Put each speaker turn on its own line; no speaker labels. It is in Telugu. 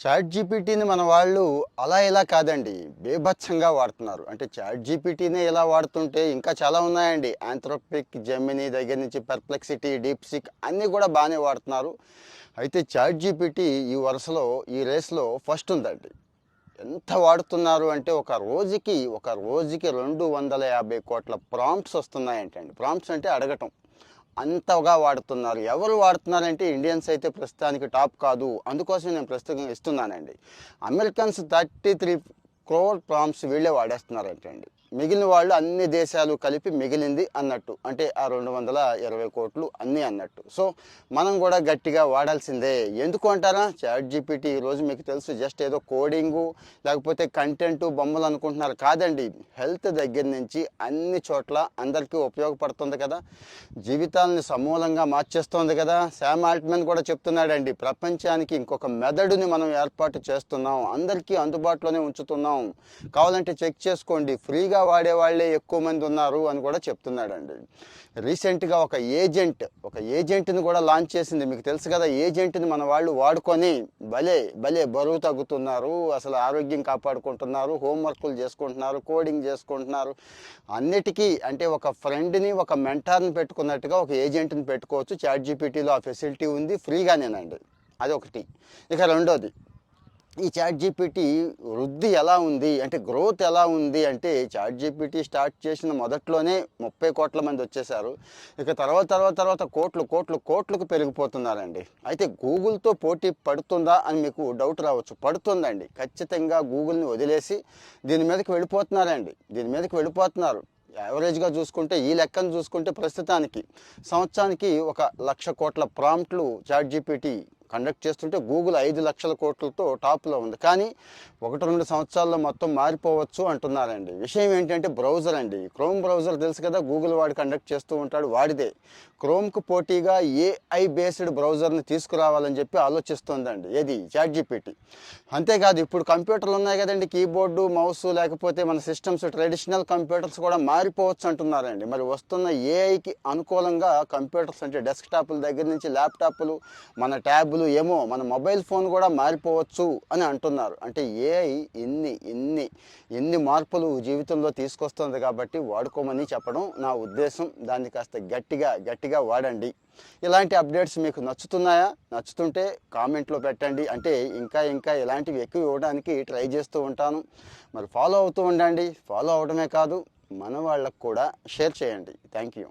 చాట్ జీపీటీని మన వాళ్ళు అలా ఇలా కాదండి, బీభత్సంగా వాడుతున్నారు. అంటే చాట్ జీపీటీనే ఇలా వాడుతుంటే ఇంకా చాలా ఉన్నాయండి. ఆంథ్రోపిక్, జెమినీ దగ్గర నుంచి పర్ప్లెక్సిటీ, డీప్‌సీక్ అన్నీ కూడా బాగానే వాడుతున్నారు. అయితే చాట్ జీపీటీ ఈ వరుసలో, ఈ రేస్‌లో ఫస్ట్ ఉందండి. ఎంత వాడుతున్నారు అంటే ఒక రోజుకి 250 కోట్ల ప్రాంప్ట్స్ వస్తున్నాయంటండి. ప్రాంప్ట్స్ అంటే అడగటం. అంతగా వాడుతున్నారు. ఎవరు వాడుతున్నారంటే ఇండియన్స్ అయితే ప్రస్తుతానికి టాప్ కాదు. అందుకోసం నేను ప్రస్తుతం ఇస్తున్నానండి. అమెరికన్స్ 33 క్రోర్ ప్రాంప్ట్స్ వీళ్ళే వాడేస్తున్నారంటండి. మిగిలిన వాళ్ళు అన్ని దేశాలు కలిపి మిగిలింది అన్నట్టు. అంటే ఆ 220 కోట్లు అన్నీ అన్నట్టు. సో మనం కూడా గట్టిగా వాడాల్సిందే. ఎందుకు అంటారా? చాట్ జీపీటీ ఈరోజు మీకు తెలుసు జస్ట్ ఏదో కోడింగు లేకపోతే కంటెంటు బొమ్మలు అనుకుంటున్నారు. కాదండి, హెల్త్ దగ్గర నుంచి అన్ని చోట్ల అందరికీ ఉపయోగపడుతుంది కదా, జీవితాలని సమూలంగా మార్చేస్తోంది కదా. శామ్ ఆల్ట్మన్ కూడా చెప్తున్నాడండి, ప్రపంచానికి ఇంకొక మెదడుని మనం ఏర్పాటు చేస్తున్నాం, అందరికీ అందుబాటులోనే ఉంచుతున్నాం, కావాలంటే చెక్ చేసుకోండి, ఫ్రీగా వాడేవాళ్లే ఎక్కువ మంది ఉన్నారు అని కూడా చెప్తున్నాడండి. రీసెంట్గా ఒక ఏజెంట్ని కూడా లాంచ్ చేసింది. మీకు తెలుసు కదా, ఏజెంట్ని మన వాళ్ళు వాడుకొని భలే భలే బరువు తగ్గుతున్నారు, అసలు ఆరోగ్యం కాపాడుకుంటున్నారు, హోంవర్క్లు చేసుకుంటున్నారు, కోడింగ్ చేసుకుంటున్నారు. అన్నిటికీ అంటే ఒక ఫ్రెండ్ని, ఒక మెంటార్ని పెట్టుకున్నట్టుగా ఒక ఏజెంట్ని పెట్టుకోవచ్చు. చాట్ జీపీటీలో ఆ ఫెసిలిటీ ఉంది, ఫ్రీగానేనండి. అదొకటి. ఇక రెండోది, ఈ చాట్ జీపీటీ వృద్ధి ఎలా ఉంది అంటే, గ్రోత్ ఎలా ఉంది అంటే, చాట్ జీపీటీ స్టార్ట్ చేసిన మొదట్లోనే 30 కోట్ల మంది వచ్చేసారు. ఇక తర్వాత కోట్లకు పెరిగిపోతున్నారండి. అయితే గూగుల్తో పోటీ పడుతుందా అని మీకు డౌట్ రావచ్చు. పడుతుందండి, ఖచ్చితంగా. గూగుల్ని వదిలేసి దీని మీదకి వెళ్ళిపోతున్నారు. యావరేజ్గా చూసుకుంటే, ఈ లెక్కను చూసుకుంటే ప్రస్తుతానికి సంవత్సరానికి 1,00,000 కోట్ల ప్రాంప్ట్లు చాట్ జీపీటీ కండక్ట్ చేస్తుంటే గూగుల్ 5 లక్షల కోట్లతో టాప్లో ఉంది. కానీ 1-2 సంవత్సరాల్లో మొత్తం మారిపోవచ్చు అంటున్నారండి. విషయం ఏంటంటే బ్రౌజర్ అండి. క్రోమ్ బ్రౌజర్ తెలుసు కదా, గూగుల్ వాడు కండక్ట్ చేస్తూ ఉంటాడు, వాడిదే. క్రోమ్కు పోటీగా ఏఐ బేస్డ్ బ్రౌజర్ని తీసుకురావాలని చెప్పి ఆలోచిస్తోందండి ఏది, చాట్ జీపీటీ. అంతేకాదు, ఇప్పుడు కంప్యూటర్లు ఉన్నాయి కదండి, కీబోర్డు, మౌస్, లేకపోతే మన సిస్టమ్స్, ట్రెడిషనల్ కంప్యూటర్స్ కూడా మారిపోవచ్చు అంటున్నారండి. మరి వస్తున్న ఏఐకి అనుకూలంగా కంప్యూటర్స్ అంటే డెస్క్టాప్ల దగ్గర నుంచి ల్యాప్టాప్లు, మన ట్యాబ్ ఏమో మన మొబైల్ ఫోన్ కూడా మారిపోవచ్చు అని అంటున్నారు. అంటే ఏఐ ఎన్ని మార్పులు జీవితంలో తీసుకొస్తుంది కాబట్టి వాడుకోమని చెప్పడం నా ఉద్దేశం. దాన్ని కాస్త గట్టిగా వాడండి. ఇలాంటి అప్డేట్స్ మీకు నచ్చుతున్నాయా? నచ్చుతుంటే కామెంట్లో పెట్టండి. అంటే ఇంకా ఇలాంటివి ఎక్కువ ఇవ్వడానికి ట్రై చేస్తూ ఉంటాను. మరి ఫాలో అవుతూ ఉండండి. ఫాలో అవడమే కాదు, మన వాళ్ళకు కూడా షేర్ చేయండి. Thank you.